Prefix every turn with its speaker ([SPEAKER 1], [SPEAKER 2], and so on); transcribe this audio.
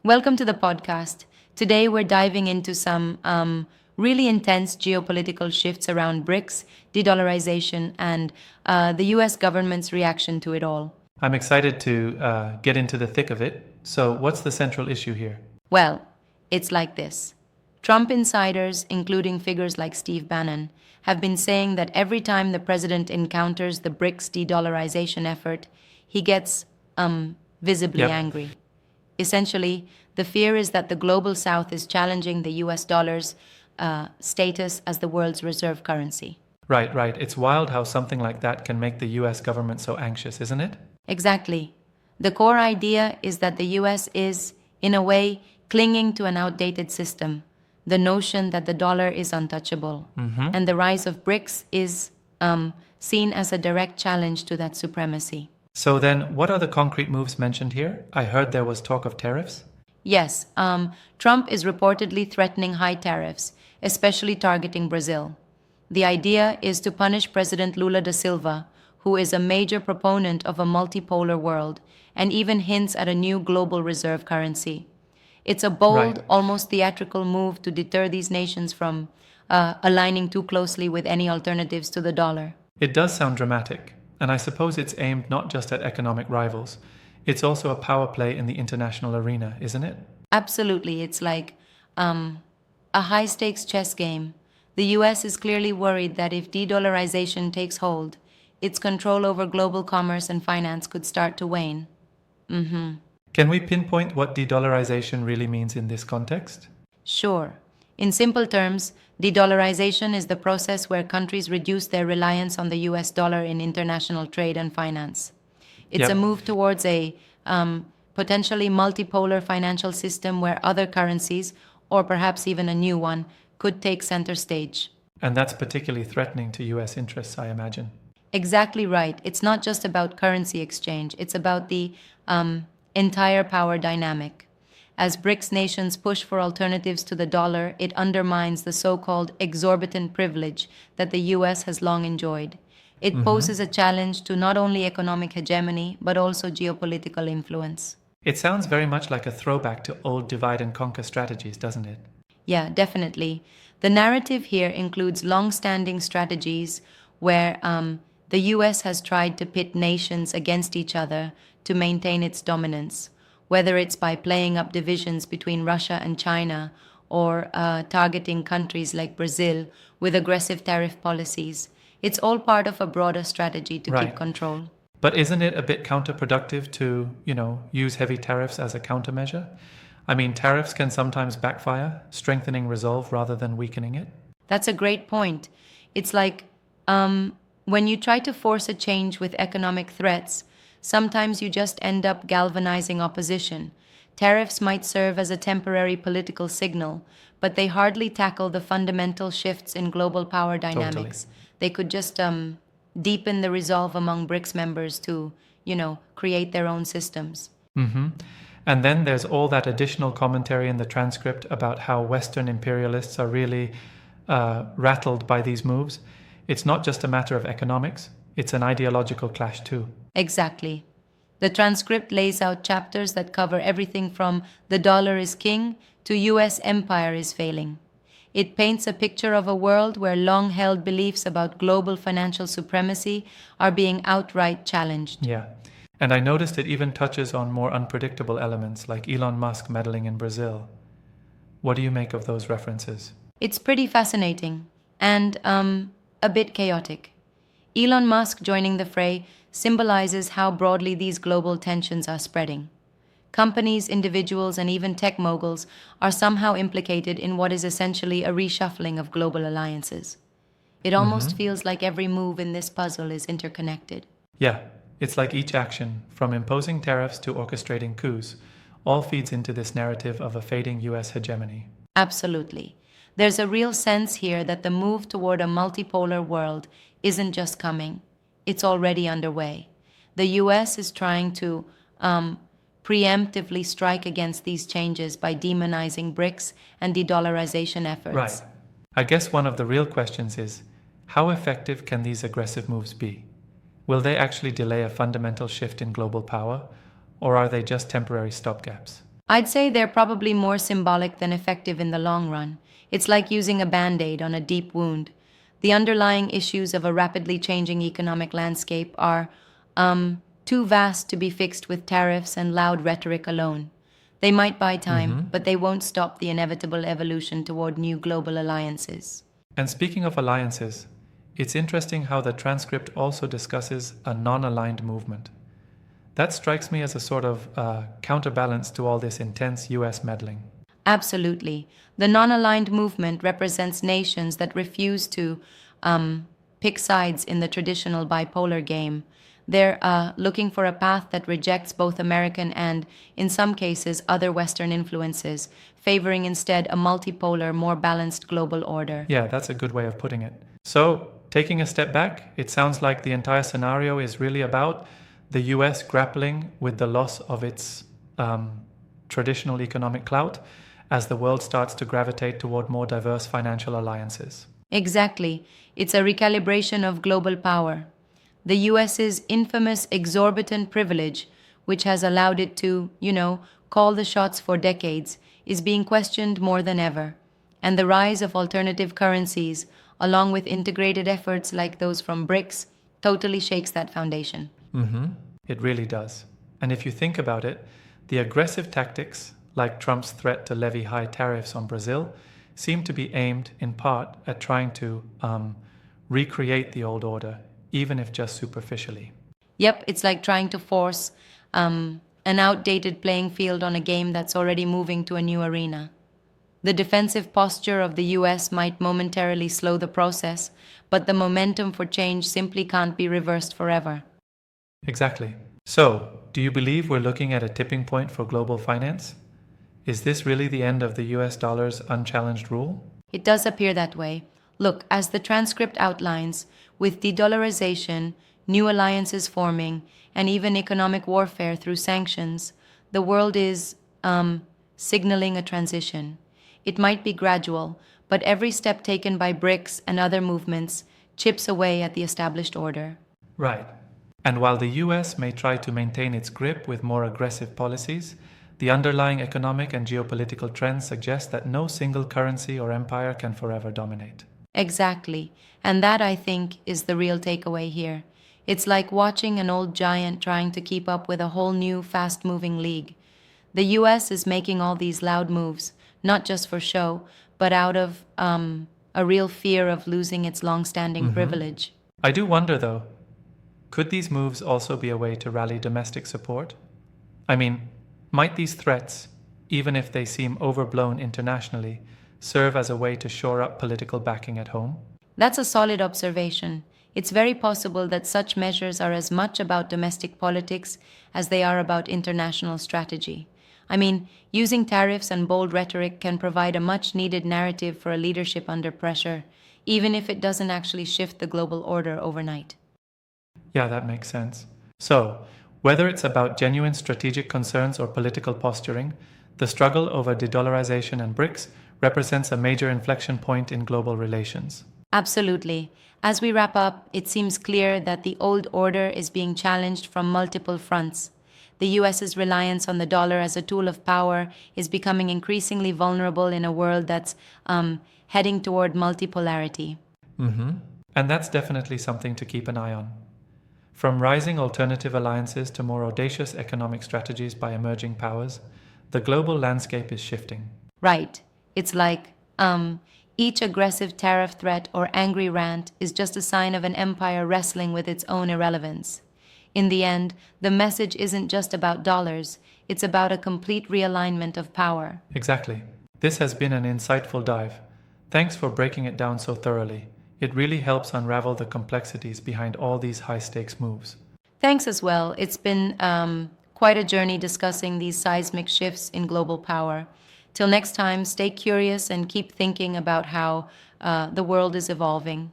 [SPEAKER 1] Welcome to the podcast. Today we're diving into some really intense geopolitical shifts around BRICS, de-dollarization, and the US government's reaction to it all.
[SPEAKER 2] I'm excited to get into the thick of it. So, what's the central issue here?
[SPEAKER 1] Well, it's like this. Trump insiders, including figures like Steve Bannon, have been saying that every time the president encounters the BRICS de-dollarization effort, he gets visibly
[SPEAKER 2] Yep.
[SPEAKER 1] angry. Essentially, the fear is that the global south is challenging the US dollar's status as the world's reserve currency.
[SPEAKER 2] Right, right. It's wild how something like that can make the US government so anxious, isn't it?
[SPEAKER 1] Exactly. The core idea is that the US is, in a way, clinging to an outdated system, the notion that the dollar is untouchable. And the rise of BRICS is seen as a direct challenge to that supremacy.
[SPEAKER 2] So, then what are the concrete moves mentioned here? I heard there was talk of tariffs.
[SPEAKER 1] Yes, Trump is reportedly threatening high tariffs, especially targeting Brazil. The idea is to punish President Lula da Silva, who is a major proponent of a multipolar world and even hints at a new global reserve currency. It's a bold,
[SPEAKER 2] Right.
[SPEAKER 1] almost theatrical move to deter these nations from aligning too closely with any alternatives to the dollar.
[SPEAKER 2] It does sound dramatic, and I suppose it's aimed not just at economic rivals. It's also a power play in the international arena, isn't it?
[SPEAKER 1] Absolutely, it's like a high stakes chess game. The US is clearly worried that if de dollarization takes hold, its control over global commerce and finance could start to wane.
[SPEAKER 2] Can we pinpoint what de-dollarization really means in this context?
[SPEAKER 1] Sure. In simple terms, de dollarization is the process where countries reduce their reliance on the US dollar in international trade and finance. It's a
[SPEAKER 2] Yep.
[SPEAKER 1] move towards a potentially multipolar financial system where other currencies, or perhaps even a new one, could take center stage.
[SPEAKER 2] And that's particularly threatening to US interests, I imagine.
[SPEAKER 1] Exactly right. It's not just about currency exchange, it's about the entire power dynamic. As BRICS nations push for alternatives to the dollar, it undermines the so called exorbitant privilege that the US has long enjoyed. It poses a challenge to not only economic hegemony, but also geopolitical influence.
[SPEAKER 2] It sounds very much like a throwback to old divide and conquer strategies, doesn't it?
[SPEAKER 1] Yeah, definitely. The narrative here includes long standing strategies where the US has tried to pit nations against each other to maintain its dominance, whether it's by playing up divisions between Russia and China or targeting countries like Brazil with aggressive tariff policies. It's all part of a broader strategy to keep
[SPEAKER 2] Right.
[SPEAKER 1] control.
[SPEAKER 2] But isn't it a bit counterproductive to, use heavy tariffs as a countermeasure? I mean, tariffs can sometimes backfire, strengthening resolve rather than weakening it.
[SPEAKER 1] That's a great point. It's like when you try to force a change with economic threats, sometimes you just end up galvanizing opposition. Tariffs might serve as a temporary political signal, but they hardly tackle the fundamental shifts in global power dynamics. They could just deepen the resolve among BRICS members to, create their own systems.
[SPEAKER 2] And then there's all that additional commentary in the transcript about how Western imperialists are really rattled by these moves. It's not just a matter of economics, it's an ideological clash too.
[SPEAKER 1] Exactly. The transcript lays out chapters that cover everything from the dollar is king to US empire is failing. It paints a picture of a world where long held beliefs about global financial supremacy are being outright challenged.
[SPEAKER 2] Yeah. And I noticed it even touches on more unpredictable elements like Elon Musk meddling in Brazil. What do you make of those references?
[SPEAKER 1] It's pretty fascinating and a bit chaotic. Elon Musk joining the fray symbolizes how broadly these global tensions are spreading. Companies, individuals, and even tech moguls are somehow implicated in what is essentially a reshuffling of global alliances. It almost feels like every move in this puzzle is interconnected.
[SPEAKER 2] Yeah, it's like each action, from imposing tariffs to orchestrating coups, all feeds into this narrative of a fading US hegemony.
[SPEAKER 1] Absolutely. There's a real sense here that the move toward a multipolar world isn't just coming, it's already underway. The US is trying to preemptively strike against these changes by demonizing BRICS and de-dollarization efforts.
[SPEAKER 2] Right. I guess one of the real questions is, how effective can these aggressive moves be? Will they actually delay a fundamental shift in global power, or are they just temporary stopgaps?
[SPEAKER 1] I'd say they're probably more symbolic than effective in the long run. It's like using a band aid on a deep wound. The underlying issues of a rapidly changing economic landscape are too vast to be fixed with tariffs and loud rhetoric alone. They might buy time, but they won't stop the inevitable evolution toward new global alliances.
[SPEAKER 2] And speaking of alliances, it's interesting how the transcript also discusses a non aligned movement. That strikes me as a sort of counterbalance to all this intense US meddling.
[SPEAKER 1] Absolutely. The non aligned movement represents nations that refuse to pick sides in the traditional bipolar game. They're looking for a path that rejects both American and, in some cases, other Western influences, favoring instead a multipolar, more balanced global order.
[SPEAKER 2] Yeah, that's a good way of putting it. So, taking a step back, it sounds like the entire scenario is really about the US grappling with the loss of its traditional economic clout as the world starts to gravitate toward more diverse financial alliances.
[SPEAKER 1] Exactly. It's a recalibration of global power. The US's infamous exorbitant privilege, which has allowed it to, call the shots for decades, is being questioned more than ever. And the rise of alternative currencies, along with integrated efforts like those from BRICS, totally shakes that foundation.
[SPEAKER 2] It really does. And if you think about it, the aggressive tactics, like Trump's threat to levy high tariffs on Brazil, seem to be aimed in part at trying to recreate the old order, even if just superficially.
[SPEAKER 1] Yep, it's like trying to force an outdated playing field on a game that's already moving to a new arena. The defensive posture of the US might momentarily slow the process, but the momentum for change simply can't be reversed forever.
[SPEAKER 2] Exactly. So, do you believe we're looking at a tipping point for global finance? Is this really the end of the US dollar's unchallenged rule?
[SPEAKER 1] It does appear that way. Look, as the transcript outlines, with de-dollarization, new alliances forming, and even economic warfare through sanctions, the world is signaling a transition. It might be gradual, but every step taken by BRICS and other movements chips away at the established order.
[SPEAKER 2] Right. And while the US may try to maintain its grip with more aggressive policies, the underlying economic and geopolitical trends suggest that no single currency or empire can forever dominate.
[SPEAKER 1] Exactly. And that, I think, is the real takeaway here. It's like watching an old giant trying to keep up with a whole new, fast moving league. The US is making all these loud moves, not just for show, but out of a real fear of losing its long standing privilege.
[SPEAKER 2] I do wonder, though, could these moves also be a way to rally domestic support? I mean, might these threats, even if they seem overblown internationally, serve as a way to shore up political backing at home?
[SPEAKER 1] That's a solid observation. It's very possible that such measures are as much about domestic politics as they are about international strategy. I mean, using tariffs and bold rhetoric can provide a much needed narrative for a leadership under pressure, even if it doesn't actually shift the global order overnight.
[SPEAKER 2] Yeah, that makes sense. So, whether it's about genuine strategic concerns or political posturing, the struggle over de-dollarization and BRICS represents a major inflection point in global relations.
[SPEAKER 1] Absolutely. As we wrap up, it seems clear that the old order is being challenged from multiple fronts. The US's reliance on the dollar as a tool of power is becoming increasingly vulnerable in a world that's heading toward multipolarity.
[SPEAKER 2] And that's definitely something to keep an eye on. From rising alternative alliances to more audacious economic strategies by emerging powers, the global landscape is shifting.
[SPEAKER 1] Right. It's like each aggressive tariff threat or angry rant is just a sign of an empire wrestling with its own irrelevance. In the end, the message isn't just about dollars, it's about a complete realignment of power.
[SPEAKER 2] Exactly. This has been an insightful dive. Thanks for breaking it down so thoroughly. It really helps unravel the complexities behind all these high-stakes moves.
[SPEAKER 1] Thanks as well. It's been quite a journey discussing these seismic shifts in global power. Till next time, stay curious and keep thinking about how the world is evolving.